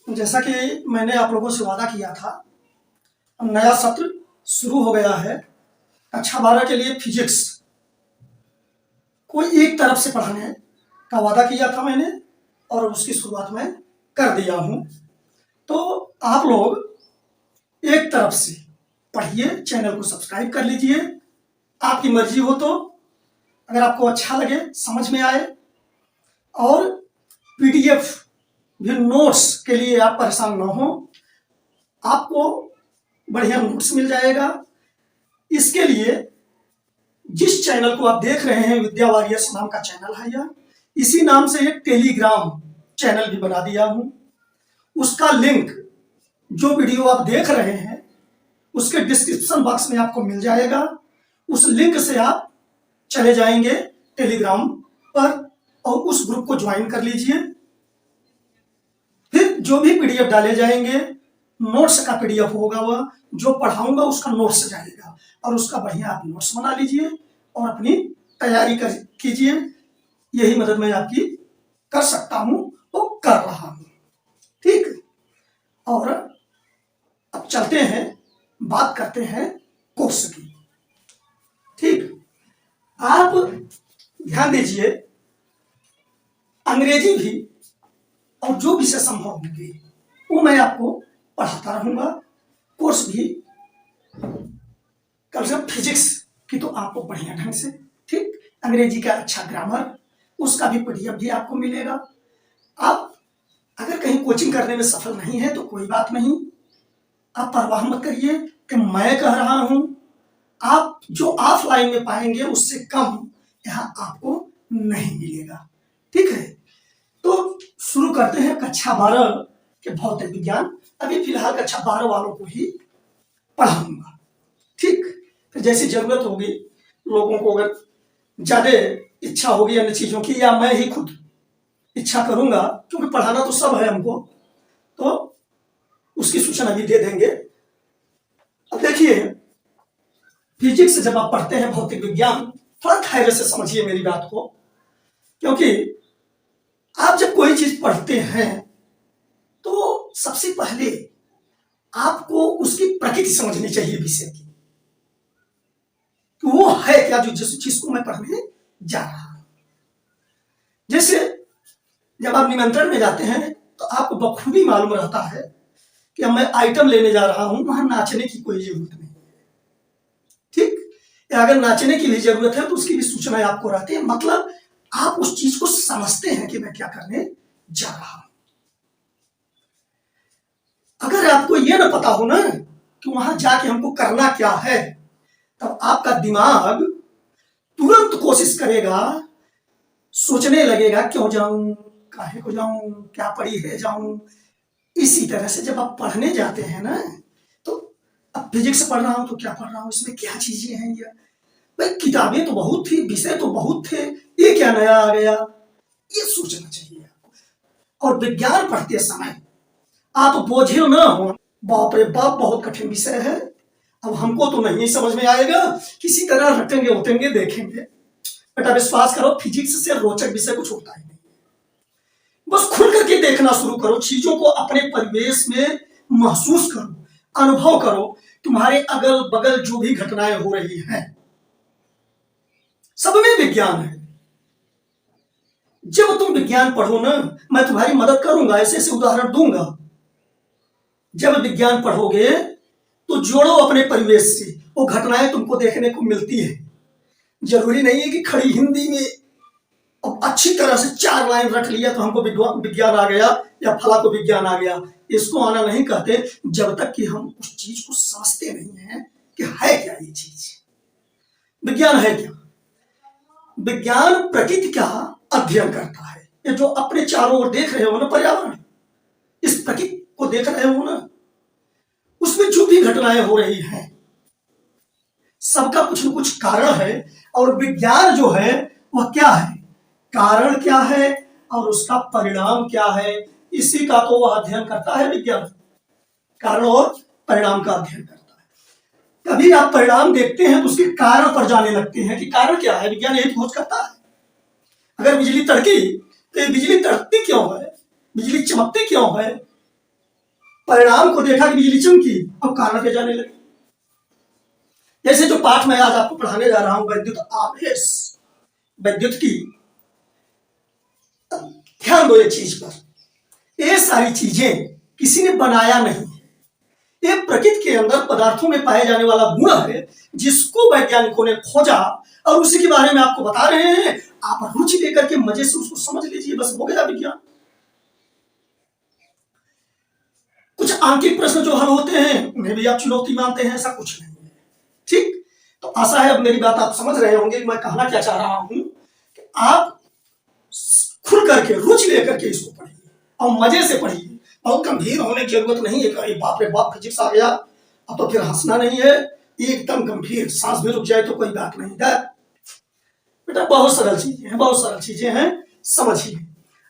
जैसा कि मैंने आप लोगों से वादा किया था, अब नया सत्र शुरू हो गया है। कक्षा 12 के लिए फिजिक्स कोई एक तरफ से पढ़ाने का वादा किया था मैंने, और उसकी शुरुआत मैं कर दिया हूँ। तो आप लोग एक तरफ से पढ़िए, चैनल को सब्सक्राइब कर लीजिए। आपकी मर्जी हो तो, अगर आपको अच्छा लगे, समझ में आए, और पीडीएफ भी नोट्स के लिए आप परेशान ना हो, आपको बढ़िया नोट्स मिल जाएगा। इसके लिए जिस चैनल को आप देख रहे हैं, विद्या वॉरियर्स नाम का चैनल है यह, इसी नाम से एक टेलीग्राम चैनल भी बना दिया हूं। उसका लिंक जो वीडियो आप देख रहे हैं उसके डिस्क्रिप्शन बॉक्स में आपको मिल जाएगा। उस लिंक से आप चले जाएंगे टेलीग्राम पर और उस ग्रुप को ज्वाइन कर लीजिए। फिर जो भी पीडीएफ डाले जाएंगे, नोट्स का पीडीएफ होगा, वह जो पढ़ाऊंगा उसका नोट्स जाएगा, और उसका बढ़िया आप नोट्स बना लीजिए और अपनी तैयारी कीजिए। यही मदद मैं आपकी कर सकता हूं तो कर रहा हूं, ठीक। और अब चलते हैं, बात करते हैं कोर्स की, ठीक। आप ध्यान दीजिए, अंग्रेजी भी और जो विषय संभव होंगे वो मैं आपको पढ़ाता रहूंगा। कोर्स भी कम से कम फिजिक्स की तो आपको बढ़िया ढंग से, ठीक। अंग्रेजी का अच्छा ग्रामर, उसका भी पीडीएफ भी आपको मिलेगा। आप अगर कहीं कोचिंग करने में सफल नहीं है तो कोई बात नहीं, आप परवाह मत करिए कि मैं कह रहा हूं। आप जो ऑफलाइन में पाएंगे उससे कम यहां आपको नहीं मिलेगा, ठीक है। तो शुरू करते हैं कक्षा 12 के भौतिक विज्ञान। अभी फिलहाल कक्षा 12 वालों को ही पढ़ाऊंगा, ठीक। फिर जैसी जरूरत होगी, लोगों को अगर ज्यादा इच्छा होगी अन्य चीजों की, या मैं ही खुद इच्छा करूंगा, क्योंकि पढ़ाना तो सब है हमको, तो उसकी सूचना भी दे देंगे। अब देखिए, फिजिक्स जब आप पढ़ते हैं, भौतिक विज्ञान, थोड़ा धैर्य से समझिए मेरी बात को, क्योंकि आप जब कोई चीज पढ़ते हैं तो सबसे पहले आपको उसकी प्रकृति समझनी चाहिए विषय की, कि वो है क्या जो जिस चीज को मैं पढ़ने जा रहा हूं। जैसे जब आप निमंत्रण में जाते हैं तो आपको बखूबी मालूम रहता है कि अब मैं आइटम लेने जा रहा हूं, वहां नाचने की कोई जरूरत नहीं है, ठीक। या अगर नाचने की भी जरूरत है तो उसकी भी सूचना आपको रहती है। मतलब आप उस चीज को समझते हैं कि मैं क्या करने जा रहा हूं। अगर आपको यह ना पता हो ना कि वहां जाके हमको करना क्या है, तब आपका दिमाग तुरंत कोशिश करेगा, सोचने लगेगा क्यों जाऊं, काहे को जाऊं, क्या पड़ी है जाऊं। इसी तरह से जब आप पढ़ने जाते हैं ना, तो अब फिजिक्स पढ़ रहा हूं तो क्या पढ़ रहा हूं, इसमें क्या चीजें हैं, ये भाई किताबें तो बहुत थी, विषय तो बहुत थे, ये क्या नया आ गया, ये सोचना चाहिए आपको। और विज्ञान पढ़ते समय आप बोझिल ना हो, बाप रे बाप बहुत कठिन विषय है, अब हमको तो नहीं समझ में आएगा, किसी तरह रटेंगे उठेंगे देखेंगे। बेटा विश्वास करो, फिजिक्स से रोचक विषय कुछ होता ही नहीं। बस खुल करके देखना शुरू करो, चीजों को अपने परिवेश में महसूस करो, अनुभव करो। तुम्हारे अगल बगल जो भी घटनाएं हो रही हैं, सब में विज्ञान है। जब तुम विज्ञान पढ़ो ना, मैं तुम्हारी मदद करूंगा, ऐसे ऐसे उदाहरण दूंगा। जब विज्ञान पढ़ोगे तो जोड़ो अपने परिवेश से, वो घटनाएं तुमको देखने को मिलती है। जरूरी नहीं है कि खड़ी हिंदी में अब अच्छी तरह से 4 लाइन रख लिया तो हमको विज्ञान आ गया, या फला को विज्ञान आ गया। इसको आना नहीं कहते जब तक कि हम उस चीज को समझते नहीं हैं कि है क्या ये चीज। विज्ञान है क्या? विज्ञान प्रकृति का अध्ययन करता है। ये जो अपने चारों ओर देख रहे हो ना, पर्यावरण, इस प्रकृति को देख रहे हो ना, उसमें जो भी घटनाएं हो रही हैं, सबका कुछ न कुछ कारण है। और विज्ञान जो है वह क्या है, कारण क्या है और उसका परिणाम क्या है, इसी का तो वह अध्ययन करता है विज्ञान। कारण और परिणाम का अध्ययन करता है। कभी आप परिणाम देखते हैं तो उसके कारण पर जाने लगते हैं कि कारण क्या है। विज्ञान यही खोज करता है। अगर बिजली तड़की तो ये बिजली तड़कती क्यों है, बिजली चमकती क्यों है, परिणाम को देखा कि बिजली चमकी, अब कारण पे जाने लगे। जैसे जो पाठ मैं आज आपको पढ़ाने जा रहा हूं, वैद्युत आवेश, विद्युत की, ध्यान दो एक चीज पर, ये सारी चीजें किसी ने बनाया नहीं है, ये प्रकृति के अंदर पदार्थों में पाए जाने वाला गुण है, जिसको वैज्ञानिकों ने खोजा और उसी के बारे में आपको बता रहे हैं। आप रुचि लेकर के मजे से उसको समझ लीजिए, बस हो गया विज्ञान। कुछ आंतरिक प्रश्न जो हल होते हैं उन्हें भी आप चुनौती मानते हैं, ऐसा कुछ नहीं है। ठीक, तो आशा है अब मेरी बात आप समझ रहे होंगे कि मैं कहना क्या चाह रहा हूं, कि आप खुल करके रुचि लेकर के इसको पढ़िए और मजे से पढ़िए। बहुत गंभीर होने की जरूरत नहीं है कि बाप रे बाप फिजिक्स आ गया अब तो फिर हंसना नहीं है, एकदम गंभीर, सांस भी रुक जाए तो कोई बात नहीं है बेटा, बहुत सरल चीजें हैं, बहुत सरल चीजें हैं, समझिए।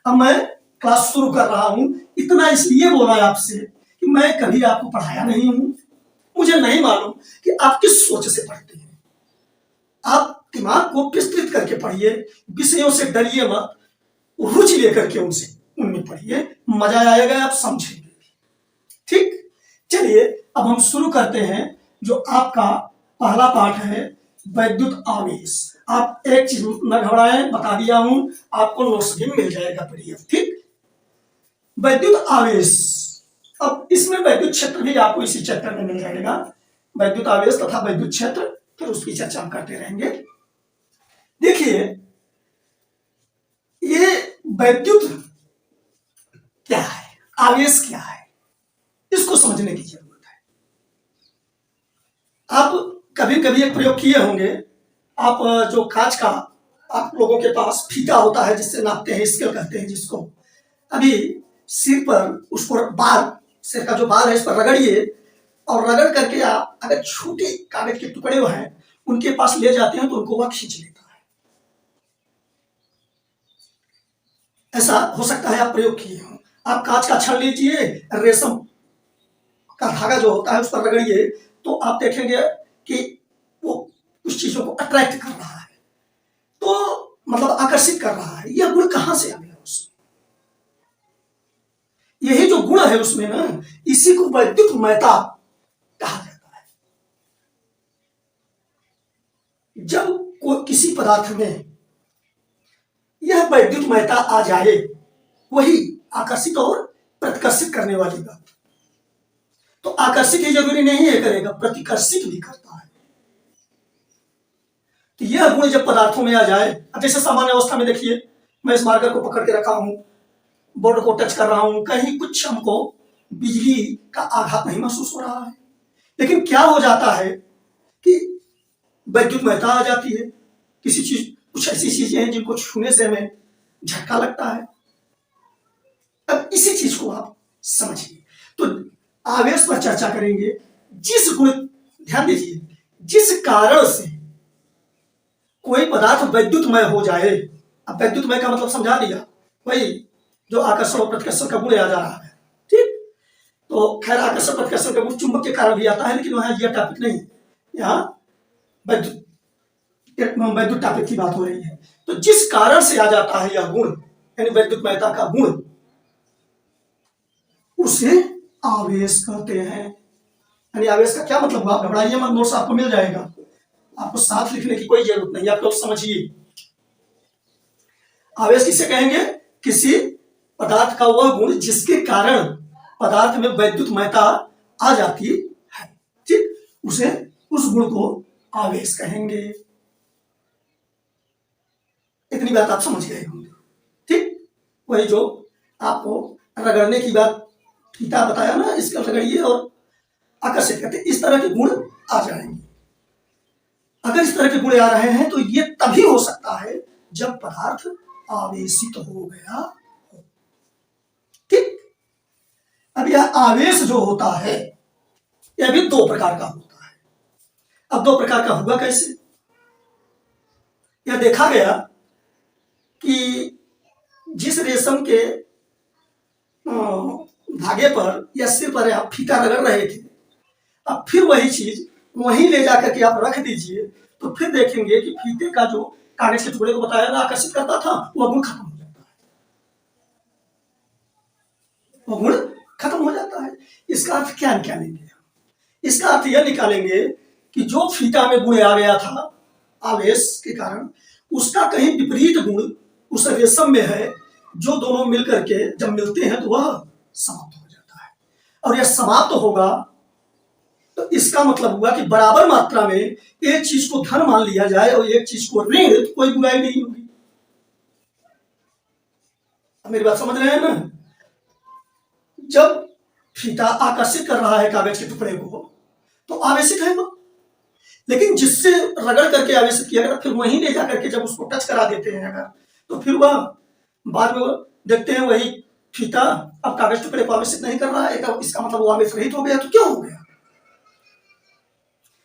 अब मैं क्लास शुरू कर रहा हूं, इतना इसलिए बोला है आपसे कि मैं कभी आपको पढ़ाया नहीं हूं, मुझे नहीं मालूम कि आप किस सोच से पढ़ते हैं। आप दिमाग को विस्तृत करके पढ़िए, विषयों से डरिए मत, रुचि लेकर के उनमें पढ़िए, मजा आएगा, आप समझेंगे। ठीक, चलिए अब हम शुरू करते हैं। जो आपका पहला पाठ है वैद्युत आवेश। आप एक चीज न घबराएं, बता दिया हूं, आपको नोट्स भी मिल जाएगा पीडीएफ। ठीक, वैद्युत आवेश, अब इसमें वैद्युत क्षेत्र भी आपको इसी चैप्टर में मिल जाएगा। वैद्युत आवेश तथा वैद्युत क्षेत्र, फिर उसकी चर्चा हम करते रहेंगे। देखिए, ये वैद्युत क्या है, आवेश क्या है, इसको समझने की जरूरत है। आप कभी कभी एक प्रयोग किए होंगे, आप जो कांच का आप लोगों के पास फीता होता है जिससे नापते हैं, स्केल कहते हैं जिसको, अभी सिर पर उसको बाल, सिर का जो बाल है इस पर रगड़िए और रगड़ करके आप अगर छोटे कागज के टुकड़े हैं उनके पास ले जाते हैं तो उनको वह खींच लेता है। ऐसा हो सकता है आप प्रयोग किए हो। आप कांच का छड़ लीजिए, रेशम का धागा जो होता है उस पर रगड़िए तो आप देखेंगे कि वो उस चीजों को अट्रैक्ट कर रहा है, तो मतलब आकर्षित कर रहा है। यह गुण कहां से आ गया उसमें, यही जो गुण है उसमें ना, इसी को वैद्युतमयता कहा जाता है। जब कोई किसी पदार्थ में यह वैद्युतमयता आ जाए, वही आकर्षित और प्रतिकर्षित करने वाली बात। तो आकर्षित ही जरूरी नहीं है करेगा, प्रतिकर्षित भी करता है। तो यह गुण जब पदार्थों में आ जाए, अब जैसे सामान्य अवस्था में देखिए, मैं इस मार्कर को पकड़ के रखा हूं, बोर्ड को टच कर रहा हूं, कहीं कुछ हमको बिजली का आघात नहीं महसूस हो रहा है। लेकिन क्या हो जाता है कि वैद्युतमयता आ जाती है, किसी चीज, कुछ ऐसी चीजें हैं जिनको छूने से हमें झटका लगता है। अब इसी चीज को आप समझिए। तो आवेश पर चर्चा करेंगे। जिस गुण, ध्यान दीजिए, जिस कारण से कोई पदार्थ वैद्युतमय हो जाए, अब वैद्युतमय का मतलब समझा दिया, वही जो आकर्षण और प्रतिकर्षण का गुण आ जा रहा है। ठीक, तो खैर आकर्षण प्रतिकर्षण का गुण चुंबक के कारण भी आता है, लेकिन वहां यह टॉपिक नहीं, यहाँ वैद्युत टॉपिक की बात हो रही है। तो जिस कारण से आ जाता है यह गुण, यानी वैद्युतमयता का गुण, उसे आवेश कहते हैं। यानी आवेश का क्या मतलब हुआ, आप घबराइए मत, नोट्स आपको मिल जाएगा, आपको साथ लिखने की कोई जरूरत नहीं, आप लोग समझिए। आवेश किसे कहेंगे, किसी पदार्थ का वह गुण जिसके कारण पदार्थ में वैद्युतमयता आ जाती है। ठीक, उसे, उस गुण को आवेश कहेंगे। इतनी बात आप समझ गए होंगे। ठीक, वही जो आपको रगड़ने की बात, फीता बताया ना, इसका रगड़िए और आकर्षित करते, इस तरह के गुण आ जाएंगे। अगर इस तरह के गुण आ रहे हैं तो ये तभी हो सकता है जब पदार्थ आवेशित हो गया हो। ठीक, अब यह आवेश जो होता है यह भी दो प्रकार का होता है। अब दो प्रकार का हुआ कैसे, यह देखा गया कि जिस रेशम के धागे पर या सिर पर आप फीता रगड़ रहे थे, अब फिर वही चीज वहीं ले जाकर के आप रख दीजिए, तो फिर देखेंगे कि फीते का जो कागज के टुकड़े को बताया ना आकर्षित करता था, वह गुण खत्म हो जाता है, वह गुण खत्म हो जाता है। इसका अर्थ क्या निकालेंगे? इसका अर्थ यह निकालेंगे कि जो फीता में गुण आ गया था आवेश के कारण, उसका कहीं विपरीत गुण उस रेशम में है, जो दोनों मिलकर के जब मिलते हैं तो वह समाप्त हो जाता है। और यह समाप्त होगा तो इसका मतलब हुआ कि बराबर मात्रा में एक चीज को धन मान लिया जाए और एक चीज को ऋण, तो कोई बुराई नहीं होगी। मेरी बात समझ रहे हैं ना? जब फीता आकर्षित कर रहा है कागज के टुकड़े को तो आवेशित है वो, लेकिन जिससे रगड़ करके आवेशित किया गया फिर वहीं ले जाकर के जब उसको टच करा देते हैं अगर, तो फिर वह बाद में देखते हैं वही फीता अब कागज टुकड़े को आवेशित नहीं कर रहा है, इसका मतलब वो आवेश रहित हो गया। तो क्यों हो गया?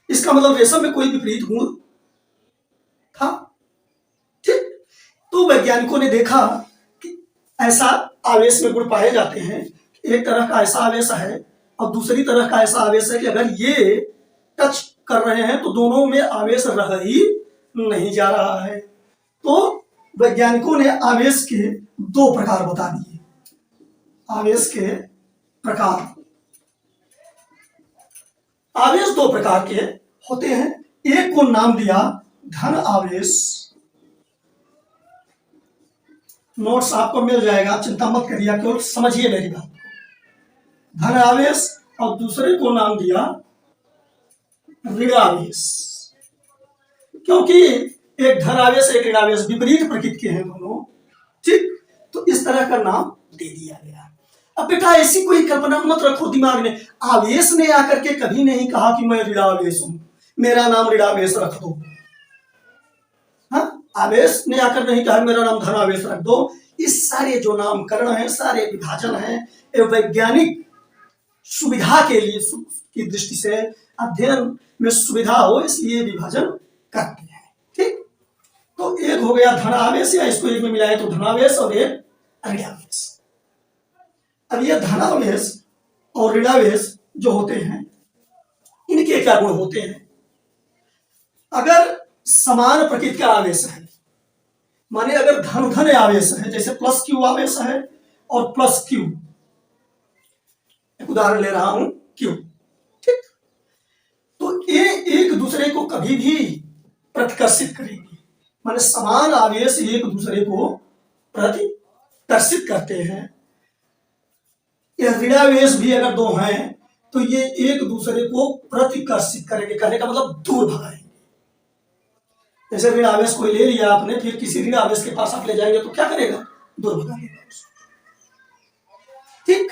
इसका मतलब रेशम में कोई विपरीत गुण था। ठीक, तो वैज्ञानिकों ने देखा कि ऐसा आवेश में गुण पाए जाते हैं। एक तरह का ऐसा आवेश है और दूसरी तरह का ऐसा आवेश है कि अगर ये टच कर रहे हैं तो दोनों में आवेश रह ही नहीं जा रहा है। तो वैज्ञानिकों ने आवेश के दो प्रकार बता दिए। आवेश के प्रकार, आवेश दो प्रकार के होते हैं। एक को नाम दिया धन आवेश, नोट्स आपको मिल जाएगा, चिंता मत करिए, केवल समझिए मेरी बात को। धन आवेश, और दूसरे को नाम दिया ऋण आवेश, क्योंकि एक धन आवेश एक ऋण आवेश विपरीत प्रकृति के हैं दोनों। ठीक, तो इस तरह का नाम दे दिया गया। अब बेटा ऐसी कोई कल्पना मत रखो दिमाग में, आवेश ने आकर के कभी नहीं कहा कि मैं ऋणावेश हूं, मेरा नाम ऋणावेश रख दो। हाँ, आवेश ने आकर नहीं कहा मेरा नाम धनावेश रख दो। इस सारे जो नामकरण है, सारे विभाजन है, ये वैज्ञानिक सुविधा के लिए की दृष्टि से अध्ययन में सुविधा हो इसलिए विभाजन करते हैं। ठीक, तो एक हो गया धनावेश, या इसको एक में मिलाए तो धनावेश, और एक ऋणावेश। अब ये धनावेश और ऋणावेश जो होते हैं इनके क्या गुण होते हैं? अगर समान प्रकृति का आवेश है, माने अगर धन धन आवेश है, जैसे प्लस क्यू आवेश है और प्लस क्यू, एक उदाहरण ले रहा हूं क्यू। ठीक, तो ये एक दूसरे को कभी भी प्रतिकर्षित करेंगे, माने समान आवेश एक दूसरे को प्रतिकर्षित करते हैं। यह ऋणावेश भी अगर दो हैं तो ये एक दूसरे को प्रतिकर्षित करेंगे, कहने का मतलब दूर भगाएंगे। जैसे ऋण आवेश कोई ले लिया आपने, फिर किसी ऋण आवेश के पास आप ले जाएंगे तो क्या करेगा? दूर भगाएगा उसको। ठीक,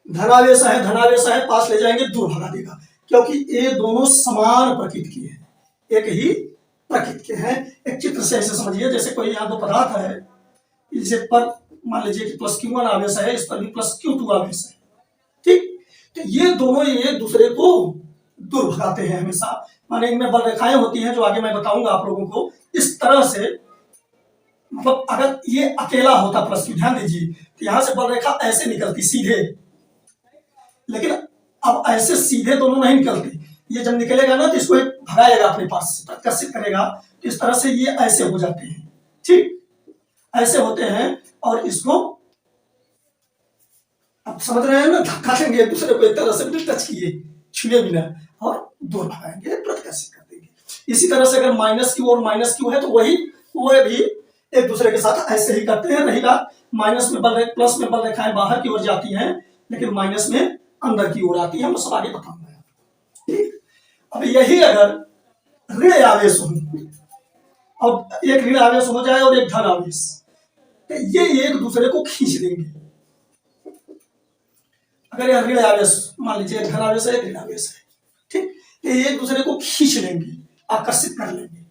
धनावेश है धनावेश है, पास ले जाएंगे दूर भगा देगा, क्योंकि ये दोनों समान प्रकृति के हैं, एक ही प्रकृति के हैं। एक चित्र से ऐसे समझिए, जैसे कोई यहाँ दो पदार्थ है, जैसे पर मान लीजिए कि प्लस Q1 आवेश है, इस पर भी प्लस Q2 आवेश है। ठीक, तो ये दोनों एक दूसरे को दूर भगाते हैं हमेशा, माने इनमें बल रेखाएं होती हैं जो आगे मैं बताऊंगा आप लोगों को। इस तरह से मतलब अगर ये अकेला होता प्लस Q, ध्यान दीजिए, तो यहां से बल रेखा ऐसे निकलती सीधे, लेकिन अब ऐसे सीधे दोनों नहीं निकलती। ये जब निकलेगा ना तो इसको भगाएगा अपने पास से, प्रतिकर्षित करेगा, तो इस तरह से ये ऐसे हो जाते हैं। ठीक, ऐसे होते हैं, और इसको अब समझ रहे हैं ना, धक्का देंगे एक दूसरे को, एक तरह से टच किए छुए बिना, और दूर भगाएंगे, प्रतिकर्षित कर देंगे। इसी तरह से अगर माइनस Q और माइनस Q है तो वही वो भी एक दूसरे के साथ ऐसे ही करते हैं। रही बात माइनस में बल, प्लस में बल रेखाएं बाहर की ओर जाती हैं, लेकिन माइनस में अंदर की ओर आती है, मैं सब आगे बताऊंगा। ठीक, अब यही अगर ऋण आवेश हो, और एक ऋण आवेश हो जाए और एक धन आवेश, तो ये एक दूसरे को खींच देंगे। अगर यह ऋण आवेश मान लीजिए एक धन आवेश है एक ऋण आवेश है, ठीक, ये एक दूसरे को खींच लेंगे, आकर्षित कर लेंगे।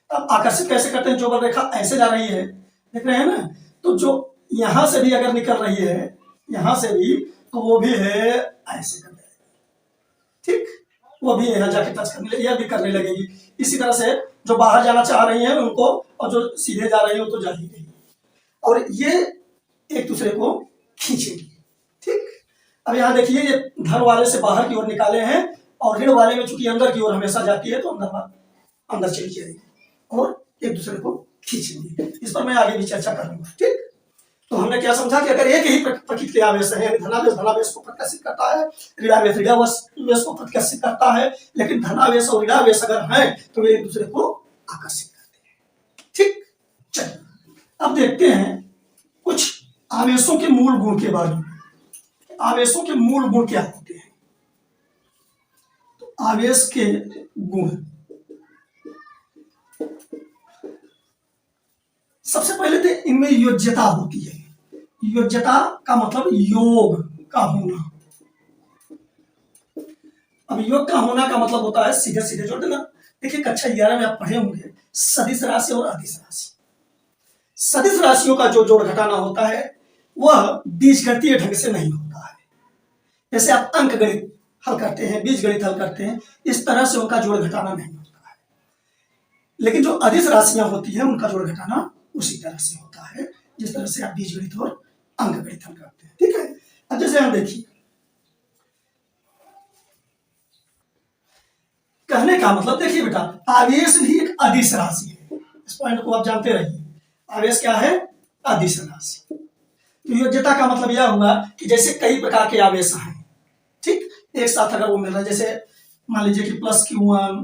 अब आकर्षित कैसे करते हैं? जो बल रेखा ऐसे जा रही है, देख रहे हैं ना, तो जो यहां से भी अगर निकल रही है, यहां से भी, तो वो भी है ऐसे कर जाएगी। ठीक, वो भी यहाँ जाके टच करने लगेगी, यह भी करने लगेगी। इसी तरह से जो बाहर जाना चाह रही हैं उनको, और जो सीधे जा रही है तो जा ही गई, और ये एक दूसरे को खींचेगी। ठीक, अब यहाँ देखिए, ये धन वाले से बाहर की ओर निकाले हैं, और ऋण वाले में चूंकि अंदर की ओर हमेशा जाती है तो अंदर चली जाएगी और एक दूसरे को खींचेंगे। इस पर मैं आगे भी चर्चा करूंगा। ठीक, तो हमने क्या समझा कि अगर एक ही प्रकृति के आवेश है, यानी धनावेश धनावेश को प्रकाशित करता है, ऋणावेश ऋणावेश को प्रकाशित करता है, लेकिन धनावेश और ऋणावेश अगर हैं तो वे एक दूसरे को आकर्षित करते हैं। ठीक, चलिए अब देखते हैं कुछ आवेशों के मूल गुण के बारे में। आवेशों के मूल गुण क्या होते हैं? तो आवेश के गुण, सबसे पहले तो इनमें योज्यता होती है। योज्यता का मतलब योग का होना। अब योग का होना का मतलब होता है, सीधे सीधे जोड़ देना। देखिए कक्षा 11 में आप पढ़े होंगे सदिश राशि और अदिश राशि। सदिश राशियों का जो जोड़ घटाना होता है वह बीजगणितीय ढंग से नहीं होता है। जैसे आप अंक गणित हल करते हैं, बीज गणित हल करते हैं, इस तरह से उनका जोड़ घटाना नहीं होता है। लेकिन जो अदिश राशियां होती हैं उनका जोड़ घटाना उसी तरह से होता है जिस तरह से आप बीज गणित और अंक गणित हल करते हैं। ठीक है, अब जैसे हम देखिए, कहने का मतलब देखिए बेटा, आवेश भी एक अदिश राशि है। इस पॉइंट को आप जानते रहिए, आवेश क्या है? अदिश राशि। तो योज्यता का मतलब यह हुआ कि जैसे कई प्रकार के आवेश हैं, ठीक, एक साथ अगर वो मिल रहा है, जैसे मान लीजिए कि +Q1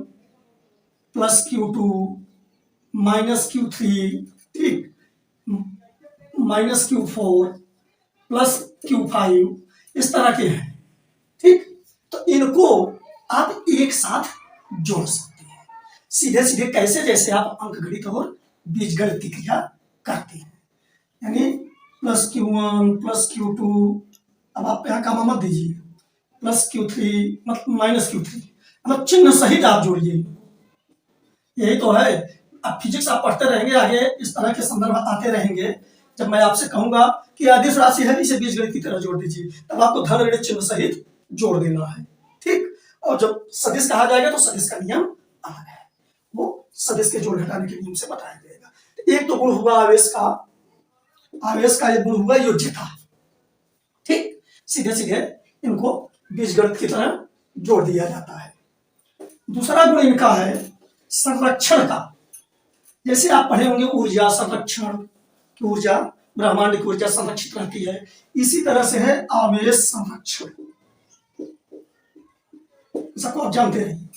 +Q2 -Q3, ठीक, -Q4 +Q5, इस तरह के हैं। ठीक, तो इनको आप एक साथ जोड़ सकते हैं सीधे सीधे। कैसे? जैसे आप अंक गणित और बीजगणित की क्रिया करते हैं, यानी +Q1 +Q2, अब आप यहाँ कामा मत दीजिए, +Q3 मतलब -Q3, मतलब चिन्ह सहित आप जोड़िए। यही तो है। अब फिजिक्स आप पढ़ते रहेंगे, आगे इस तरह के संदर्भ आते रहेंगे। जब मैं आपसे कहूंगा कि अदिश राशि है, इसे बीजगणित की तरह जोड़ दीजिए, तब आपको धन ऋण चिन्ह सहित जोड़ देना है। ठीक, और जब सदिश कहा जाएगा तो सदिश का नियम अलग है, वो सदिश के जोड़ घटाने के नियम से बताया जाएगा। तो एक तो गुण हुआ आवेश का, आवेश का एक गुण हुआ योज्यता। ठीक, सीधे सीधे इनको बीजगणित की तरह जोड़ दिया जाता है। दूसरा गुण इनका है संरक्षण का। जैसे आप पढ़े होंगे ऊर्जा संरक्षण, ऊर्जा, ब्रह्मांड की ऊर्जा संरक्षित रहती है, इसी तरह से है आवेश संरक्षण। सबको आप जानते हैं।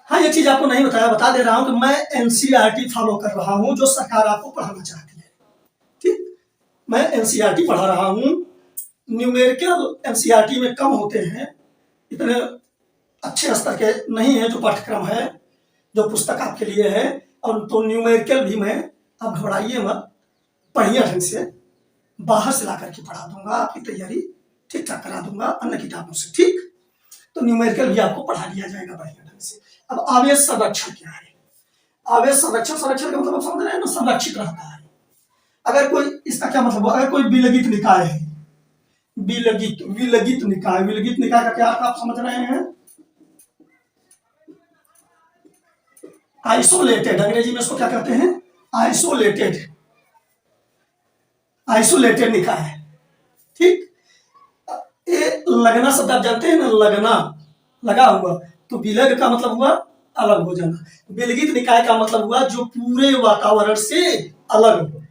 हाँ, ये चीज आपको नहीं बताया, बता दे रहा हूं कि मैं एनसीईआरटी फॉलो कर रहा हूं जो सरकार आपको पढ़ाना चाहती है। ठीक, मैं एनसीईआरटी पढ़ा रहा हूं। न्यूमेरिकल एनसीईआरटी में कम होते हैं, इतने अच्छे स्तर के नहीं है जो पाठ्यक्रम है, जो पुस्तक आपके लिए है। और तो न्यूमेरिकल भी मैं, आप घबराइए मत, बढ़िया ढंग से बाहर से ला करके पढ़ा दूंगा, आपकी तैयारी ठीक ठाक करा दूंगा अन्य किताबों से। ठीक, तो न्यूमेरिकल भी आपको पढ़ा दिया जाएगा बढ़िया ढंग से। अब आवेश संरक्षण क्या है? आवेश संरक्षण, संरक्षण का मतलब आप समझ रहे हैं ना, संरक्षित रहता है। अगर कोई, इसका क्या मतलब, अगर कोई विलगित निकाय है, विलगित विलगित निकाय, विलगित निकाय का क्या अर्थ आप समझ रहे हैं? आइसोलेटेड, अंग्रेजी में इसको क्या कहते हैं? आइसोलेटेड, आइसोलेटेड निकाय। ठीक, ये लगना शब्द आप जानते हैं ना, लगना, लगा हुआ, तो विलग का मतलब हुआ अलग हो जाना। विलगित निकाय का मतलब हुआ जो पूरे वातावरण से अलग हो,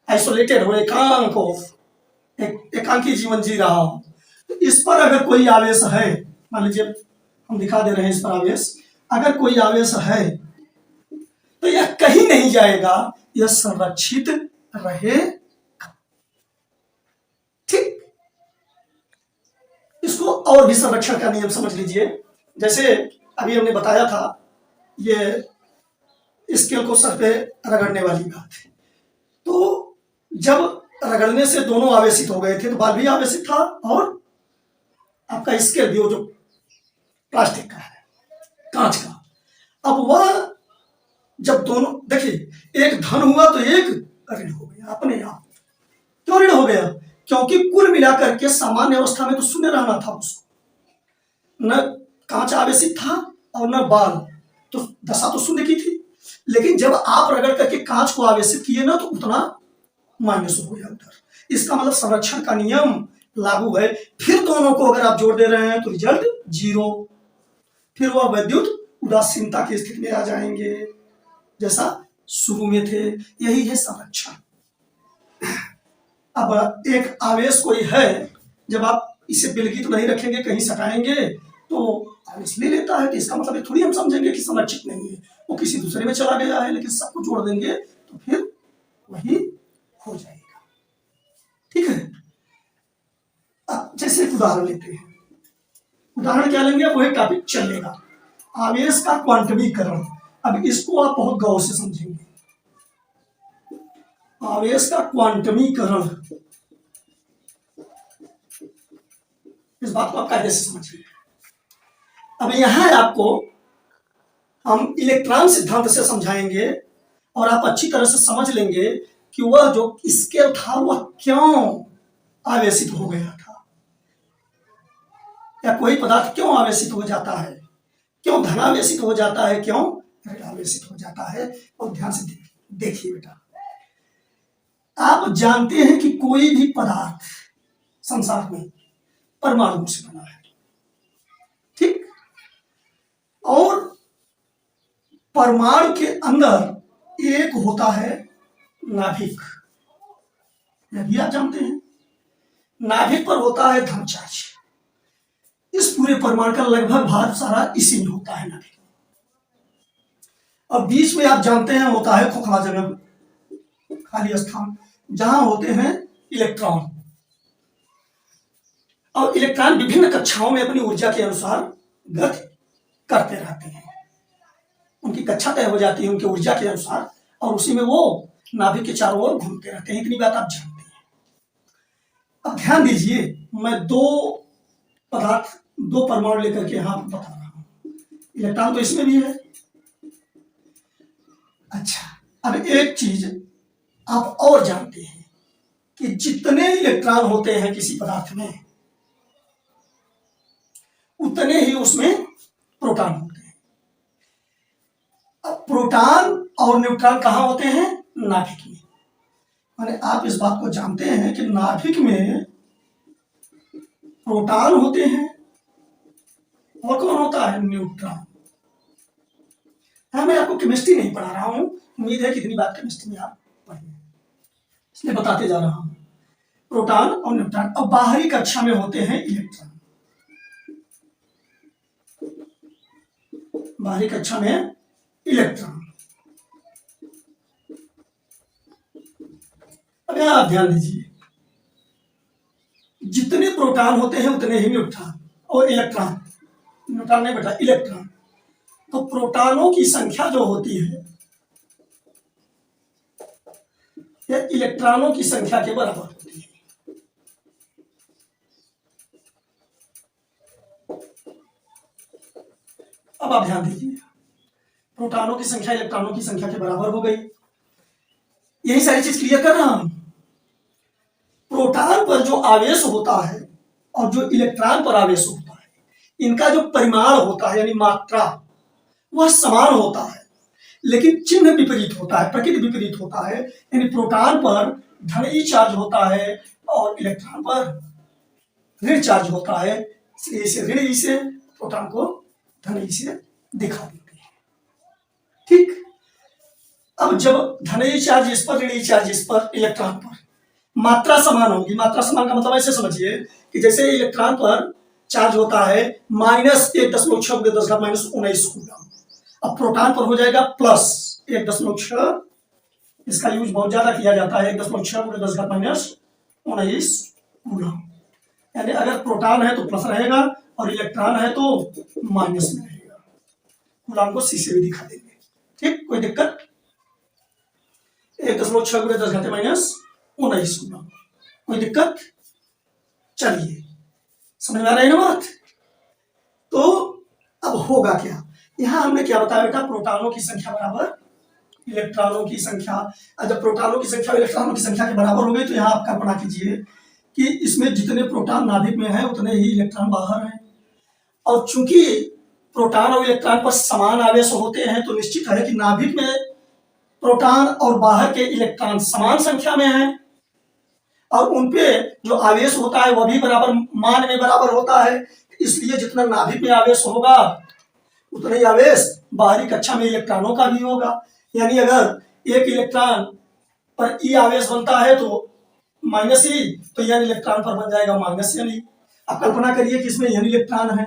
आइसोलेटेड हो, एकांक हो, एकांकी जीवन जी रहा हो। तो इस पर अगर कोई आवेश है, मान लीजिए हम दिखा दे रहे हैं इस पर आवेश, अगर कोई आवेश है तो यह कहीं नहीं जाएगा, यह संरक्षित रहेगा। ठीक, इसको और भी संरक्षण का नियम समझ लीजिए। जैसे अभी हमने बताया था, ये स्केल को सर पे रगड़ने वाली बात है। तो जब रगड़ने से दोनों आवेशित हो गए थे, तो बाल भी आवेशित था और आपका स्केल भी, वो जो प्लास्टिक का है, कांच का, अब वह जब दोनों, देखिए एक धन हुआ तो एक ऋण हो गया अपने आप। क्यों ऋण हो गया? क्योंकि कुल मिलाकर के सामान्य अवस्था में तो शून्य रहना था उसको, न कांच आवेशित था और न बाल, तो दशा तो शून्य की थी। लेकिन जब आप रगड़ करके कांच को आवेशित किए ना, तो उतना माइनस हो गया उधर। इसका मतलब संरक्षण का नियम लागू है। फिर दोनों को अगर आप जोड़ दे रहे हैं तो रिजल्ट 0, फिर वह विद्युत उदासीनता की स्थिति में आ जाएंगे, जैसा शुरू में थे, यही है संरक्षण। अब एक आवेश कोई है, जब आप इसे बिलगित नहीं रखेंगे, कहीं सटाएंगे तो आवेश ले लेता है, तो इसका मतलब ये थोड़ी हम समझेंगे कि संरक्षित नहीं है, वो किसी दूसरे में चला गया है, लेकिन सबको जोड़ देंगे तो फिर वही हो जाएगा। ठीक है, अब जैसे एक उदाहरण लेते हैं, उदाहरण क्या लेंगे, वो एक टॉपिक चलेगा, आवेश का क्वांटमीकरण। अब इसको आप बहुत गौर से समझेंगे, आवेश का क्वांटमीकरण, इस बात को आप कायदे से समझिए। अब यहां आपको हम इलेक्ट्रॉन सिद्धांत से समझाएंगे और आप अच्छी तरह से समझ लेंगे कि वह जो स्केल था वह क्यों आवेशित हो गया था, या कोई पदार्थ क्यों आवेशित हो जाता है, क्यों धनावेशित हो जाता है, क्यों ऋणावेशित हो जाता है। और ध्यान से देखिए बेटा, आप जानते हैं कि कोई भी पदार्थ संसार में परमाणु से बना है, ठीक, और परमाणु के अंदर एक होता है नाभिक, यह भी आप जानते हैं, नाभिक पर होता है धन चार्ज। इस पूरे परमाणु का लगभग भार सारा इसी में होता है, नाभिक। और बीच में आप जानते हैं होता है खोखला जगह, खाली स्थान, जहां होते हैं इलेक्ट्रॉन। और इलेक्ट्रॉन विभिन्न कक्षाओं में अपनी ऊर्जा के अनुसार गति करते रहते हैं, उनकी कक्षा तय हो जाती है उनकी ऊर्जा के अनुसार, और उसी में वो नाभिक के चारों ओर घूमते रहते हैं। इतनी बात आप जानते हैं। अब ध्यान दीजिए, मैं दो पदार्थ, दो परमाणु लेकर के यहां बता रहा हूं, इलेक्ट्रॉन तो इसमें भी है। अच्छा, अब एक चीज आप और जानते हैं कि जितने इलेक्ट्रॉन होते हैं किसी पदार्थ में, उतने ही उसमें प्रोटॉन होते हैं। अब प्रोटॉन और न्यूट्रॉन कहां होते हैं, नाभिक में। माने आप इस बात को जानते हैं कि नाभिक में प्रोटॉन होते हैं और कौन होता है, न्यूट्रॉन। हाँ, मैं आपको केमिस्ट्री नहीं पढ़ा रहा हूं, उम्मीद है कि इतनी बात केमिस्ट्री में आप पढ़े, इसलिए बताते जा रहा हूं। प्रोटॉन और न्यूट्रॉन, और बाहरी कक्षा में होते हैं इलेक्ट्रॉन, बाहरी कक्षा में इलेक्ट्रॉन। अब यहां आप ध्यान दीजिए, जितने प्रोटॉन होते हैं उतने ही न्यूट्रॉन और इलेक्ट्रॉन, न्यूट्रॉन नहीं बेटा, इलेक्ट्रॉन। तो प्रोटॉनों की संख्या जो होती है यह इलेक्ट्रॉनों की संख्या के बराबर होती है। अब आप ध्यान दीजिए, प्रोटॉनों की संख्या इलेक्ट्रॉनों की संख्या के बराबर हो गई। यही सारी चीज क्लियर कर रहा हूं। प्रोटॉन पर जो आवेश होता है और जो इलेक्ट्रॉन पर आवेश होता है, इनका जो परिमाण होता है यानी मात्रा, वह समान होता है, लेकिन चिन्ह विपरीत होता है, प्रकृति विपरीत होता है। यानी प्रोटॉन पर धन चार्ज होता है और इलेक्ट्रॉन पर ऋण चार्ज होता है, इसलिए इसे ऋण से प्रोटॉन को धन से दिखा देते हैं। ठीक, अब जब धन चार्ज इस पर, ऋण चार्ज इस पर, इलेक्ट्रॉन पर, मात्रा समान होगी। मात्रा समान का मतलब ऐसे समझिए कि जैसे इलेक्ट्रॉन पर चार्ज होता है -1.6×10⁻⁹ कूलम, अब प्रोटॉन पर हो जाएगा +1.6, इसका यूज बहुत ज्यादा किया जाता है, 1.6×10⁻⁹ कूलम। यानी अगर प्रोटॉन है तो प्लस रहेगा और इलेक्ट्रॉन है तो माइनस में रहेगा। कूलम को सी से भी दिखा देंगे, ठीक, कोई दिक्कत। 1.6×10⁻⁹ कूलम, कोई दिक्कत। चलिए, समझ में आ रही है ना बात। तो अब होगा क्या, यहां हमने क्या बताया बेटा, प्रोटॉनों की संख्या बराबर इलेक्ट्रॉनों की संख्या। जब प्रोटॉनों की संख्या इलेक्ट्रॉनों की संख्या के बराबर हो गई तो यहां आप कल्पना कीजिए कि इसमें जितने प्रोटॉन नाभिक में है उतने ही इलेक्ट्रॉन बाहर हैं। और चूंकि प्रोटॉन और इलेक्ट्रॉन पर समान आवेश होते हैं तो निश्चित है कि नाभिक में प्रोटॉन और बाहर के इलेक्ट्रॉन समान संख्या में हैं, और उनपे जो आवेश होता है वह भी बराबर मान में बराबर होता है। इसलिए जितना नाभिक में आवेश होगा उतना ही आवेश बाहरी कक्षा में इलेक्ट्रॉनों का भी होगा। यानी अगर एक इलेक्ट्रॉन पर ई आवेश बनता है तो माइनस ई, तो एन इलेक्ट्रॉन पर बन जाएगा माइनस एन ई। अब कल्पना करिए कि इसमें एन इलेक्ट्रॉन है,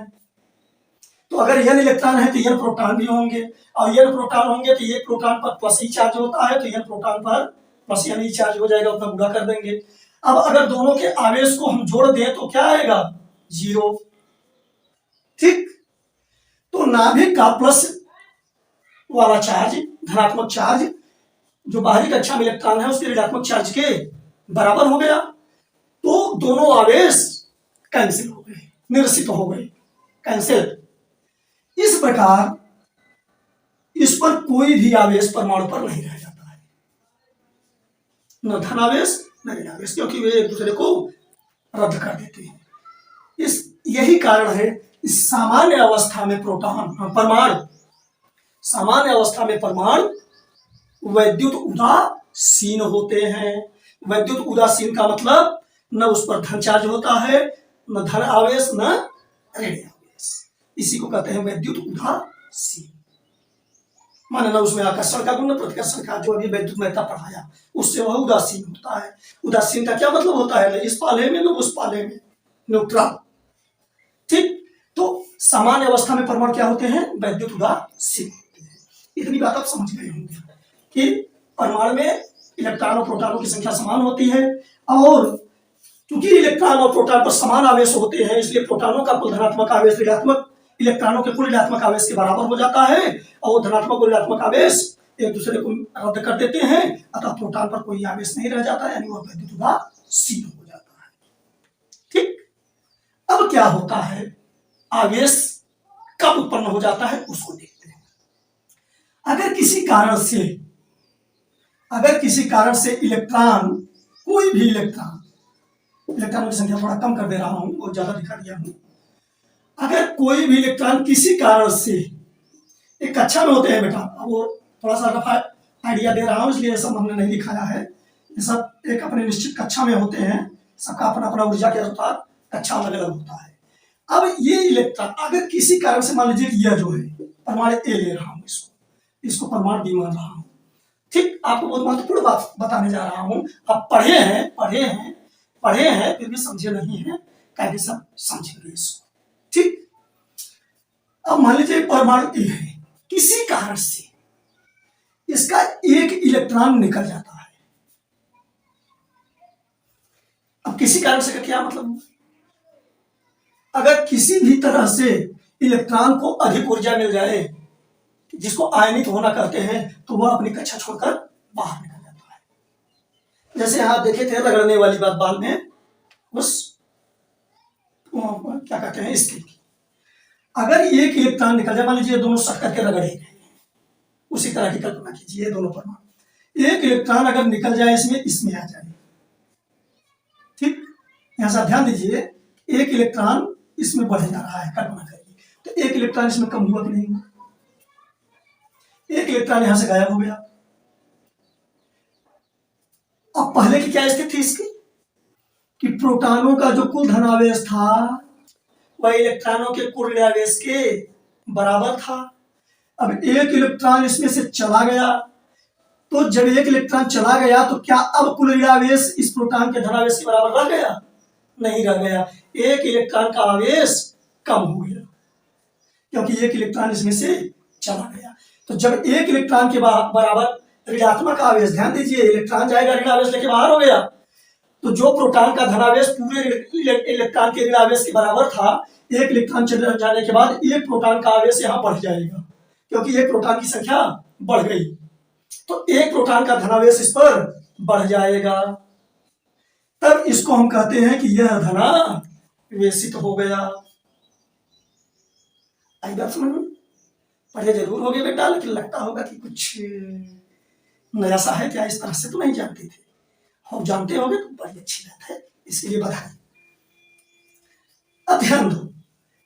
तो अगर एन इलेक्ट्रॉन है तो एन प्रोटॉन भी होंगे, और एन प्रोटॉन होंगे तो एक प्रोटॉन पर प्लस ई चार्ज होता है, तो एन प्रोटॉन पर प्लस एन ई चार्ज हो जाएगा, उतना गुणा कर देंगे। अब अगर दोनों के आवेश को हम जोड़ दें तो क्या आएगा, 0। ठीक, तो नाभिक का प्लस वाला चार्ज, धनात्मक चार्ज जो बाहरी कक्षा में इलेक्ट्रॉन है उसके ऋणात्मक चार्ज के बराबर हो गया, तो दोनों आवेश कैंसिल हो गए, निरसित हो गए, कैंसिल। इस प्रकार इस पर कोई भी आवेश परमाणु पर नहीं रह जाता है, न धनावेश न ऋणावेश, क्योंकि वे एक दूसरे को रद्द कर देते हैं। यही कारण है इस सामान्य अवस्था में परमाणु, सामान्य अवस्था में परमाणु वैद्युत उदासीन होते हैं। वैद्युत उदासीन का मतलब न उस पर धन चार्ज होता है, न धन आवेश न ऋण आवेश, इसी को कहते हैं वैद्युत उदासीन। माने न उसमें आकर्षण का गुण न प्रतिकर्षण का, जो अभी वैद्युत मेहता पढ़ाया उससे वह उदासीन होता है। उदासीन का क्या मतलब होता है, न इस पाले में न उस पाले में, न्यूट्रल। ठीक, तो सामान्य अवस्था में परमाणु क्या होते हैं, वैद्युत उदासीन होते हैं। इतनी बात आप समझ गए होंगे कि परमाणु में इलेक्ट्रॉन और प्रोटॉनों की संख्या समान होती है, और क्योंकि इलेक्ट्रॉन और प्रोटॉन पर समान आवेश होते हैं इसलिए प्रोटॉनों का कुल धनात्मक आवेश ऋणात्मक इलेक्ट्रॉनों के कुल ऋणात्मक आवेश के बराबर हो जाता है, और धनात्मक और ऋणात्मक आवेश एक दूसरे को रद्द कर देते हैं, अतः प्रोटॉन पर कोई आवेश नहीं रह जाता, यानी वह वैद्युत उदासीन हो जाता है। ठीक, अब क्या होता है, आवेश कब उत्पन्न हो जाता है उसको देखते हैं। अगर किसी कारण से इलेक्ट्रॉन, कोई भी इलेक्ट्रॉनों की संख्या थोड़ा कम कर दे रहा हूं, बहुत ज्यादा दिखा दिया हूं। अगर कोई भी इलेक्ट्रॉन किसी कारण से, एक कक्षा में होते हैं बेटा, वो थोड़ा सा रफा आइडिया दे रहा हूं इसलिए सब हमने नहीं दिखाया है, ये सब एक अपने निश्चित कक्षा में होते हैं, सबका अपना अपना ऊर्जा के अनुसार कक्षा अलग अलग होता है। अब ये इलेक्ट्रॉन अगर किसी कारण से, मान लीजिए यह जो है परमाणु ए ले रहा हूं, इसको परमाणु बी मान रहा हूं। ठीक, आपको बहुत महत्वपूर्ण बात बताने जा रहा हूं। आप पढ़े हैं फिर भी समझे नहीं है, कैसे सब समझेंगे इसको। ठीक, अब मान लीजिए परमाणु ए है, किसी कारण से इसका एक इलेक्ट्रॉन निकल जाता है। अब किसी कारण से का क्या मतलब, अगर किसी भी तरह से इलेक्ट्रॉन को अधिक ऊर्जा मिल जाए, जिसको आयनित होना कहते हैं, तो वह अपनी कक्षा छोड़कर बाहर निकल जाता है। जैसे यहां देखे थे रगड़ने वाली बात बाद में, उस क्या कहते हैं इसके, अगर एक इलेक्ट्रॉन निकल जाए, मान लीजिए दोनों सट करके रगड़े, उसी तरह की कल्पना कीजिए, दोनों परमाणु, एक इलेक्ट्रॉन अगर निकल जाए इसमें आ जाए। ठीक, यहां से ध्यान दीजिए, एक इलेक्ट्रॉन इसमें बढ़ जा रहा है, कल्पना करिए, तो एक इलेक्ट्रॉन इसमें कम हुआ कि नहीं हुआ, एक इलेक्ट्रॉन यहां से गायब हो गया। अब पहले की क्या स्थिति थी इसकी, कि प्रोटॉनों का जो कुल धनावेश था वह इलेक्ट्रॉनों के कुल ऋणावेश के बराबर था। अब एक इलेक्ट्रॉन इसमें से चला गया, तो जब एक इलेक्ट्रॉन चला गया तो क्या अब कुल ऋणावेश इस प्रोटॉन के धनावेश के बराबर रह गया, नहीं रह गया, एक इलेक्ट्रॉन का आवेश कम हो गया, क्योंकि एक इलेक्ट्रॉन इसमें से चला गया। तो जब एक इलेक्ट्रॉन के बराबर ऋणात्मक आवेश, ध्यान दीजिए इलेक्ट्रॉन जाएगा ऋणावेश लेके बाहर हो गया, तो जो प्रोटॉन का धनावेश पूरे इलेक्ट्रॉन के ऋणावेश के बराबर था, एक इलेक्ट्रॉन चले जाने के बाद एक प्रोटॉन का आवेश यहाँ बढ़ जाएगा, क्योंकि एक प्रोटॉन की संख्या बढ़ गई, तो एक प्रोटॉन का धनावेश इस पर बढ़ जाएगा। तब इसको हम कहते हैं कि यह धनावेशित हो गया। आई बात समझ में, पढ़े जरूर हो गए बेटा, लेकिन लगता होगा कि कुछ नया सा है क्या, इस तरह से तो नहीं जानते थे, और जानते होंगे तो बड़ी अच्छी बात है, इसके लिए बधाई। अब ध्यान दो,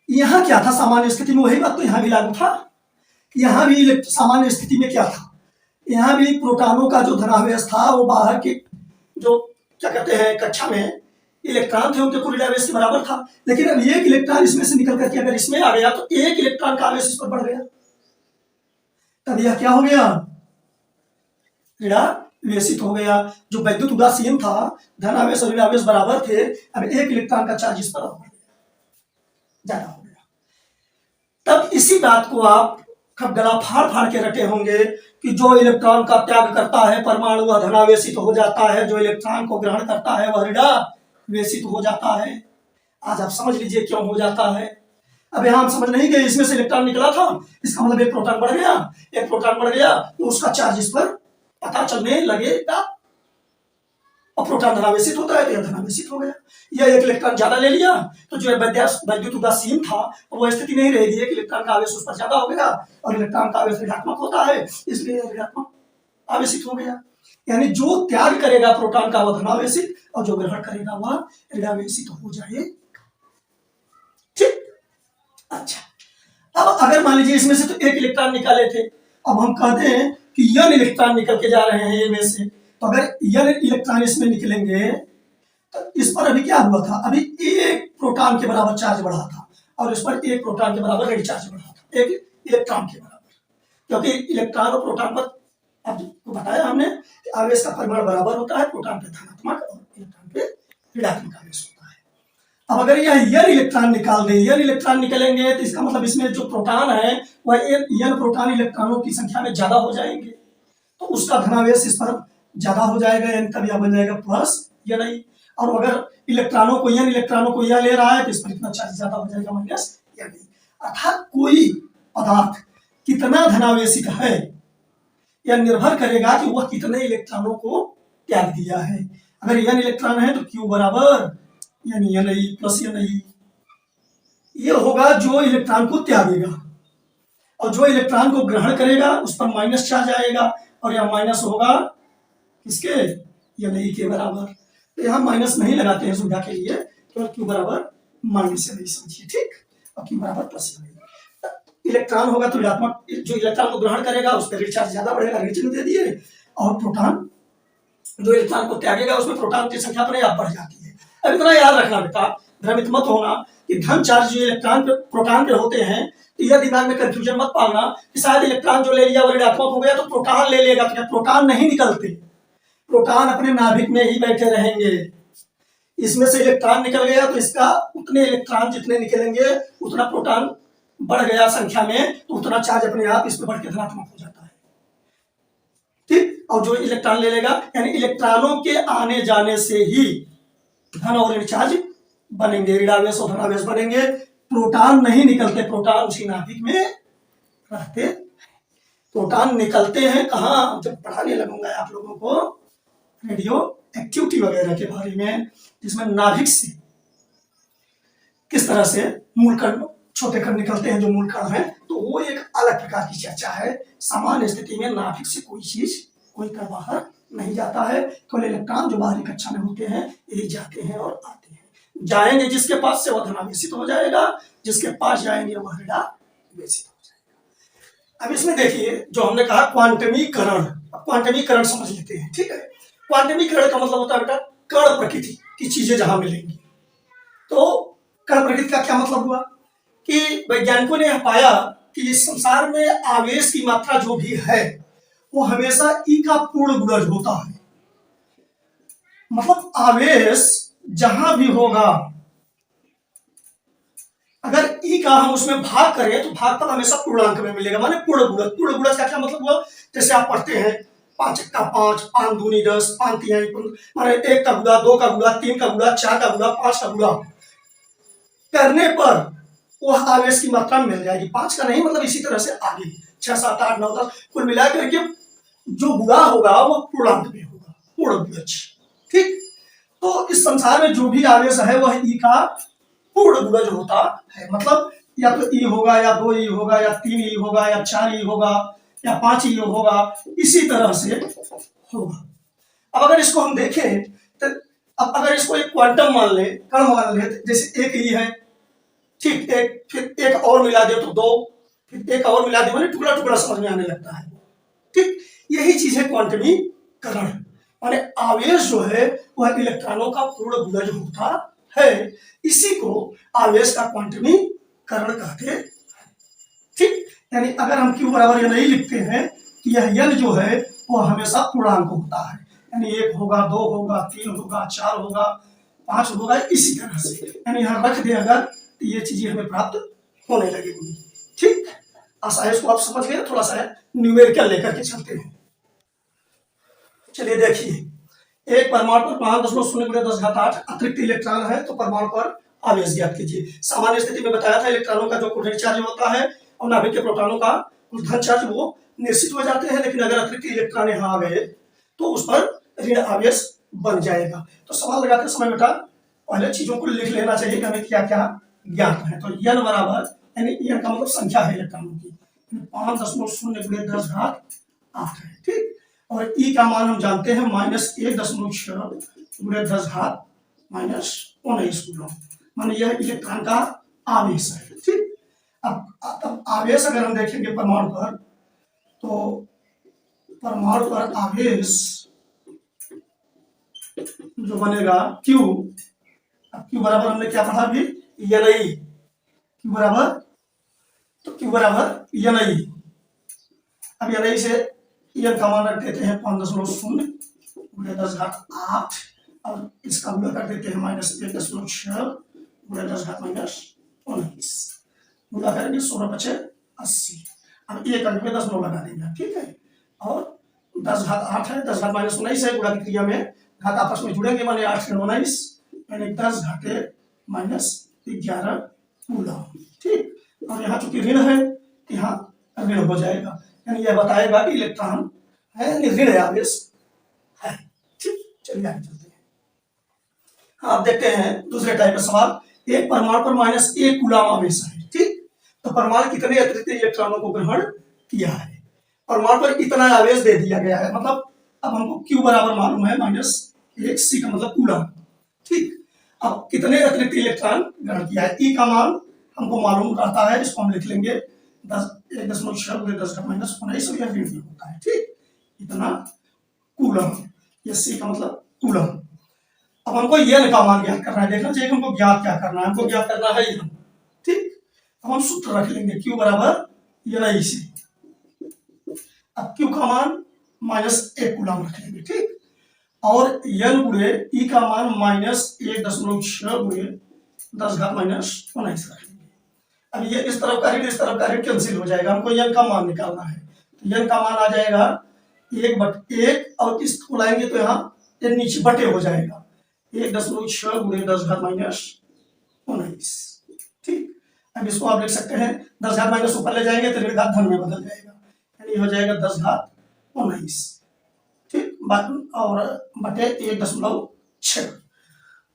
यहां क्या था सामान्य स्थिति में, वही बात तो यहां भी लागू था। यहां भी सामान्य स्थिति में क्या था, यहां भी प्रोटॉनों का जो धनावेश था वो बाहर के जो क्या कहते हैं कक्षा में इलेक्ट्रॉन थे उनके कुल ऋणावेश के बराबर था, लेकिन अब एक इलेक्ट्रॉन इसमें से निकल करके अगर इसमें आ गया तो एक इलेक्ट्रॉन का आवेश इस पर बढ़ गया, तब यह क्या हो गया, ऋणावेशित हो गया। जो वैद्युत उदासीन था, धनावेश और ऋणावेश बराबर थे, अब एक इलेक्ट्रॉन का चार्ज इस पर ज्यादा हो गया। तब इसी बात को आप कब गला फाड़ फाड़ के रटे होंगे कि जो इलेक्ट्रॉन का त्याग करता है परमाणु वह धनावेशित हो जाता है, जो इलेक्ट्रॉन को ग्रहण करता है वह ऋणावेशित हो जाता है। आज आप समझ लीजिए क्यों हो जाता है। अब यहां हम समझ नहीं गए, इसमें से इलेक्ट्रॉन निकला था, इसका मतलब एक प्रोटॉन बढ़ गया, एक प्रोटॉन बढ़ गया तो उसका चार्ज इस पर पता चलने लगेगा और प्रोटॉन धनावेशित होता है तो यह धनावेशित हो गया। यह एक इलेक्ट्रॉन ज्यादा ले लिया तो जो वैद्युत उदासीन था तो वह स्थिति नहीं रहेगी, एक इलेक्ट्रॉन का आवेश उस पर ज्यादा हो गया और इलेक्ट्रॉन का आवेश ऋणात्मक होता है, इसलिए ऋणात्मक आवेशित हो गया। यानी जो त्याग करेगा प्रोटॉन का वह धनावेशित और जो ग्रहण करेगा वह ऋणावेशित हो जाए। ठीक, अच्छा। अब अगर मान लीजिए इसमें से तो एक इलेक्ट्रॉन निकाले थे, अब हम कहते हैं कि यन इलेक्ट्रॉन निकल के जा रहे हैं ये में से, तो अगर यन इलेक्ट्रॉन इसमें निकलेंगे तो इस पर अभी क्या हुआ था, अभी एक प्रोटॉन के बराबर चार्ज बढ़ा था और इस पर एक प्रोटॉन के बराबर ऋण चार्ज बढ़ा था, एक इलेक्ट्रॉन के बराबर, क्योंकि इलेक्ट्रॉन और प्रोटॉन पर आपको बताया हमने कि आवेश का परिमाण बराबर होता है, प्रोटॉन पे धनात्मक और इलेक्ट्रॉन पे ऋणात्मक आवेश होता है। अब अगर यह यन इलेक्ट्रॉन निकाल दें, यन इलेक्ट्रॉन निकलेंगे तो इसका मतलब इसमें जो प्रोटॉन है वह यन प्रोटॉन इलेक्ट्रॉनों की संख्या में ज्यादा हो जाएंगे, तो उसका धनावेश इस पर ज्यादा हो जाएगा, यानी तब यह बन जाएगा प्लस या नहीं। और अगर इलेक्ट्रॉनों को यह ले रहा है तो इस पर इतना चार्ज ज्यादा हो जाएगा, माइनस या नहीं। अर्थात कोई पदार्थ कितना धनावेशित है यह निर्भर करेगा कि वह कितने इलेक्ट्रॉनों को त्याग दिया है। अगर यन इलेक्ट्रॉन है तो क्यू बराबर यानी यन आई प्लस यन आई, ये होगा जो इलेक्ट्रॉन को त्यागेगा, और जो इलेक्ट्रॉन को ग्रहण करेगा उस पर माइनस चार्ज आएगा और यह माइनस होगा किसके, यन आई के बराबर। तो यहाँ माइनस नहीं लगाते हैं सुविधा के लिए, केवल क्यू बराबर माइनस यन आई समझिए, ठीक, और क्यू बराबर प्लस यन आई। इलेक्ट्रॉन होगा तो ऋणात्मक, जो इलेक्ट्रॉन को ग्रहण करेगा उस पर ऋण चार्ज ज्यादा बढ़ेगा, ऋण चिन्ह दे दिए, और प्रोटॉन जो इलेक्ट्रॉन को त्यागेगा उसमें प्रोटॉन की संख्या अपने आप बढ़ जाती है। अब इतना याद रखना बेटा, भ्रमित मत होना कि धन चार्ज जो इलेक्ट्रॉन पे प्रोटॉन पे होते हैं, तो यह दिमाग में कंफ्यूजन मत पालना कि शायद इलेक्ट्रॉन जो ले लिया वो ऋणात्मक हो गया तो प्रोटॉन ले लेगा, तो क्या प्रोटॉन नहीं निकलते, प्रोटॉन अपने नाभिक में ही बैठे रहेंगे। इसमें से इलेक्ट्रॉन निकल गया तो इसका उतने इलेक्ट्रॉन जितने निकलेंगे उतना प्रोटॉन बढ़ गया संख्या में, तो उतना चार्ज अपने आप इस पर बढ़ के धनात्मक हो जाता है, ठीक। और जो इलेक्ट्रॉन ले लेगा, यानी इलेक्ट्रॉनों के आने जाने से ही धन और ऋण चार्ज बनेंगे, ऋणावेश और धनावेश बनेंगे। प्रोटॉन नहीं निकलते, प्रोटॉन उसी नाभिक में रहते हैं। प्रोटॉन निकलते हैं कहाँ, जब पढ़ाने लगूंगा आप लोगों को रेडियो एक्टिविटी वगैरह के बारे में, जिसमें नाभिक से किस तरह से मूल कण, छोटे कण निकलते हैं जो मूल कण है, तो वो एक अलग प्रकार की चर्चा है। सामान्य स्थिति में नाभिक से कोई चीज, कोई कण बाहर नहीं जाता है, केवल इलेक्ट्रॉन जो बाहरी कक्षा में होते हैं यही जाते हैं और आते हैं। जाएंगे जिसके पास से वह धनावेशित हो जाएगा, जिसके पास जाएंगे वह ऋणावेशित हो जाएगा। अब इसमें देखिए जो हमने कहा क्वांटमीकरण, अब क्वांटमीकरण समझ लेते हैं, ठीक है। क्वांटमीकरण का मतलब होता है बेटा कण प्रकृति की चीजें जहां मिलेंगी। तो कण प्रकृति का क्या मतलब हुआ कि वैज्ञानिकों ने यह पाया कि इस संसार में आवेश की मात्रा जो भी है वो हमेशा ई का पूर्ण गुणज होता है। मतलब आवेश जहां भी होगा, अगर ई का हम उसमें भाग करें तो भाग तब हमेशा पूर्णांक में मिलेगा, माने पूर्ण गुणज। पूर्ण गुणज का क्या मतलब हुआ, जैसे आप पढ़ते हैं 5 × 5, 5 दूनी 10, 5 तिहाई, माने 1 का गुणा, 2 का गुणा, 3 का गुणा, 4 का गुणा, 5 का गुणा करने पर वह आवेश की मात्रा मिल जाएगी। 5 का नहीं, मतलब इसी तरह से आगे 6, 7, 8, 9, 10 कुल मिलाकर के जो गुणा होगा वह पूर्णांक में होगा, पूर्ण गुणज, ठीक। तो इस संसार में जो भी आवेश है वह ई का पूर्ण गुणज होता है। मतलब या तो ई होगा, या 2 ई होगा, या 3 ई होगा, या 4 ई होगा, या 5 ई होगा, इसी तरह से होगा। अब अगर इसको हम देखें तो अब अगर इसको एक क्वांटम मान ले, कण मान ले, जैसे 1 ई है, ठीक, एक फिर एक और मिला दे तो 2, फिर एक और मिला दे, माने टुकड़ा टुकड़ा समझ में आने लगता है, ठीक। यही चीज है क्वांटमीकरण, माने आवेश जो है वह इलेक्ट्रॉनों का पूर्ण गुणज होता है, इसी को आवेश का क्वांटमीकरण कहते हैं, ठीक। यानी अगर हम क्यू बराबर यह नहीं लिखते हैं कि यह यन जो है वो हमेशा पूर्णांक होता है, यानी 1 होगा, 2 होगा, 3 होगा, 4 होगा, 5 होगा, इसी तरह से यानी यहाँ रख दे अगर तो ये चीजें हमें प्राप्त होने लगेगी। ठीक, आशा है इसको आप समझ गए। थोड़ा सा न्यूमेरिकल लेकर के चलते हैं। चलिए देखिए, एक परमाणु पर 5.0×10⁸ अतिरिक्त इलेक्ट्रॉन है तो परमाणु पर आवेश ज्ञात कीजिए। सामान्य स्थिति में बताया था इलेक्ट्रॉनों का जो कुल चार्ज होता है और नाभिक के प्रोटॉनों का कुल धन चार्ज वो निश्चित हो जाते हैं, लेकिन अगर अतिरिक्त इलेक्ट्रॉन यहाँ आ गए तो उस पर ऋण आवेश बन जाएगा। तो सवाल लगाते समय बेटा पहले चीजों को लिख लेना चाहिए कि हमें क्या क्या ज्ञात है। तो n बराबर, यानी n का मतलब संख्या है इलेक्ट्रॉनों की, 5.0×10⁸ है। ठीक, और E का मान हम जानते हैं -1.6×10⁻⁻19 कूलम, माने यह इलेक्ट्रॉन का आवेश है। ठीक, अब आवेश अगर हम देखेंगे परमाणु पर, तो परमाणु पर आवेश जो बनेगा Q, अब Q बराबर हमने क्या पढ़ा अभी, Ni, Q बराबर, तो Q बराबर Ni। अब Ni से n का मान रख देते हैं 5.0×10⁸ और इसका गुणा कर देते हैं -1.6×10⁻⁻19, गुणा करेंगे 16×5=80। अब एक अंक में 10 9 लगा देंगे। ठीक है, और 10⁸ है, 10⁻⁻19 है, गुणा की क्रिया में घात आपस में जुड़ेंगे, माने 8 × 19 यानी 10⁻11 कूलम। ठीक, और यहाँ चूंकि ऋण है यहाँ ऋण हो जाएगा, यानी यह बताएगा कि इलेक्ट्रॉन है यानी ऋण आवेश है। ठीक, चलिए आगे चलते हैं। हाँ, अब देखते हैं दूसरे टाइप का सवाल। एक परमाणु पर -1 कूलम आवेश है। ठीक, तो परमाणु कितने अतिरिक्त इलेक्ट्रॉनों को ग्रहण किया है। परमाणु पर इतना आवेश दे दिया गया है, मतलब अब हमको Q बराबर मालूम है -1 C का मतलब कूलम। ठीक, अब कितने अतिरिक्त इलेक्ट्रॉन ग्रहण किया है। E का मान हमको मालूम रहता है, इसको हम लिख लेंगे 1.6×10⁻⁻19 और यह ऋण होता है। ठीक, इतना कूलम, ये C का मतलब कूलम। अब हमको n का मान ज्ञात करना है। देखना चाहिए हमको ज्ञात क्या करना है, हमको ज्ञात करना है n। ठीक, अब हम सूत्र रख लेंगे Q बराबर Ni से। अब Q का मान -1 कूलम रख लेंगे। ठीक, और n गुणे E का मान -1.6×10⁻⁻19 रख लेंगे। अब ये इस तरफ का ऋण इस तरफ का ऋण कैंसिल हो जाएगा, हमको n का मान निकालना है। तो n का मान आ जाएगा 1/1 और इसको लाएंगे तो यहाँ ये नीचे बटे हो जाएगा 1.6×10⁻⁻19। ठीक, अब इसको आप लिख सकते हैं 10⁻- ऊपर ले जाएंगे तो ऋण घात धन में बदल जाएगा, यानी हो जाएगा 10⁻19। ठीक, और बटे 1.6।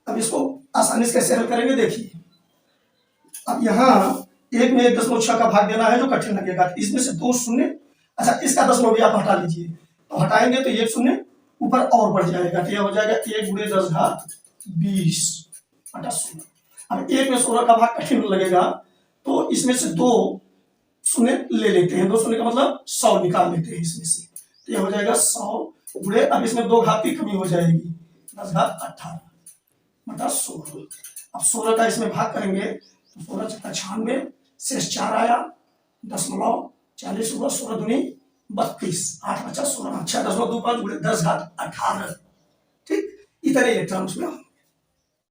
अब इसको आसानी से कैसे हल करेंगे देखिए। अब यहाँ एक में 1.6 का भाग देना है जो कठिन लगेगा, इसमें से 2 शून्य, अच्छा इसका 10 भी आप हटा लीजिए, तो हटाएंगे तो 1 शून्य ऊपर और बढ़ जाएगा, तो यह हो जाएगा 1×10⁻20 अब 1 में 16 का भाग कठिन लगेगा, तो इसमें से 2 शून्य ले लेते हैं, 2 शून्य का मतलब 100 निकाल लेते हैं इसमें से, तो यह हो जाएगा 100 गुणे, अब इसमें 2 घात की कमी हो जाएगी 10⁻18/16। अब 16 का इसमें भाग करेंगे तो 16 × 96 शेष 4 आया, 0.40 हुआ, 16 दूनी 32, 8 बचा 16, 6.25 गुणे 10⁻18। ठीक, इतने इलेक्ट्रॉन उसमें